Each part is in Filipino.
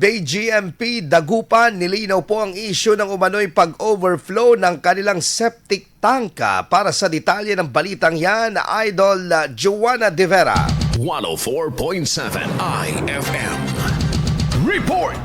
BGMP Dagupan, nilinaw po ang isyu ng umano'y pag-overflow ng kanilang septic tank. Para sa detalye ng balitang yan, Idol Joanna De Vera. 104.7 IFM. Report!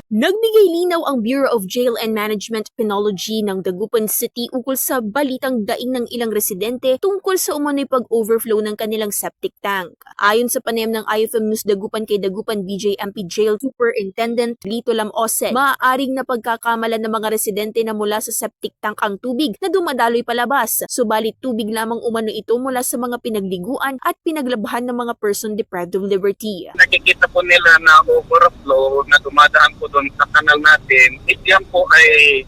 Nagbigay linaw ang Bureau of Jail and Management Penology ng Dagupan City ukol sa balitang daing ng ilang residente tungkol sa umano'y pag-overflow ng kanilang septic tank. Ayon sa panayam ng IFM News Dagupan kay Dagupan BJMP Jail Superintendent Lito Lamose, maaaring napagkakamalan ng mga residente na mula sa septic tank ang tubig na dumadaloy palabas, subalit tubig lamang umano ito mula sa mga pinagliguan at pinaglabhan ng mga person deprived of liberty. Nakikita po nila na overflow na dumadaan po doon sa kanal natin, yan po ay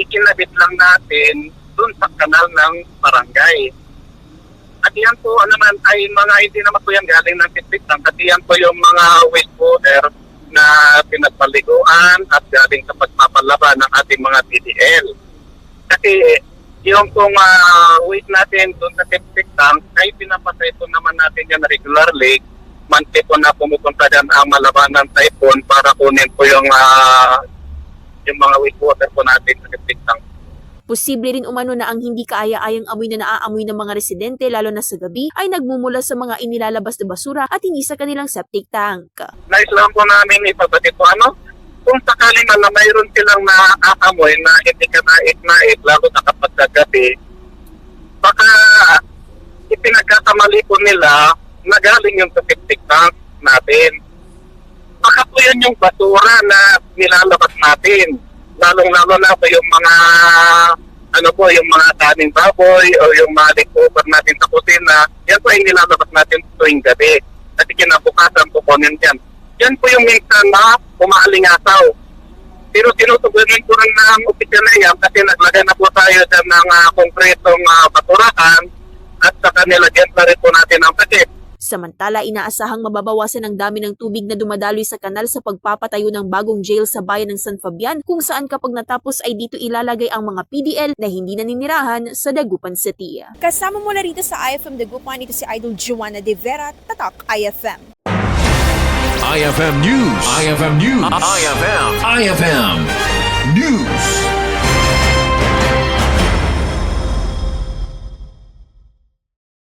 ikinabit lang natin doon sa kanal ng barangay. At yan po naman ay mga hindi naman po yan galing ng septic tank, kasi yan po yung mga wastewater na pinagpaliguan at galing sa pagpapalaba ng ating mga PDL. Kasi yung pong waste natin doon sa septic tank ay pinapaseto naman natin yan regularly. Monthly po na pumupunta dyan ang malabanan typhoon para kunin po yung mga wastewater po natin sa septic tank. Posible rin umano na ang hindi kaaya-ayang amoy na naaamoy ng mga residente lalo na sa gabi ay nagmumula sa mga inilalabas na basura at hindi sa kanilang septic tank. Nais lang po namin ipabatid po kung sakaling na mayroon silang naaamoy na hindi ka nait lalo na kapag gabi, baka ipinagkakamali po nila na galing yung sa septic tank natin. Baka po yun yung basura na nilalabas natin. Lalong-lalo na po yung mga yung mga kaning baboy o yung mga leftover natin sa kusina. Yan po yung nilalabas natin tuwing gabi. At kinabukasan po po yan. Yan po yung minsan na umaalingasaw. Pero tinutugunin po rin ng opisyon na yan kasi naglagay na po tayo dyan ng konkretong basurahan at sa kanila dyan na rin po natin ang takip. Samantala, inaasahang mababawasan ang dami ng tubig na dumadaloy sa kanal sa pagpapatayo ng bagong jail sa bayan ng San Fabian kung saan kapag natapos ay dito ilalagay ang mga PDL na hindi naninirahan sa Dagupan City. Kasama mo na rito sa IFM Dagupan, ito si Idol Joanna De Vera, Tatak IFM. IFM News. IFM News. IFM News.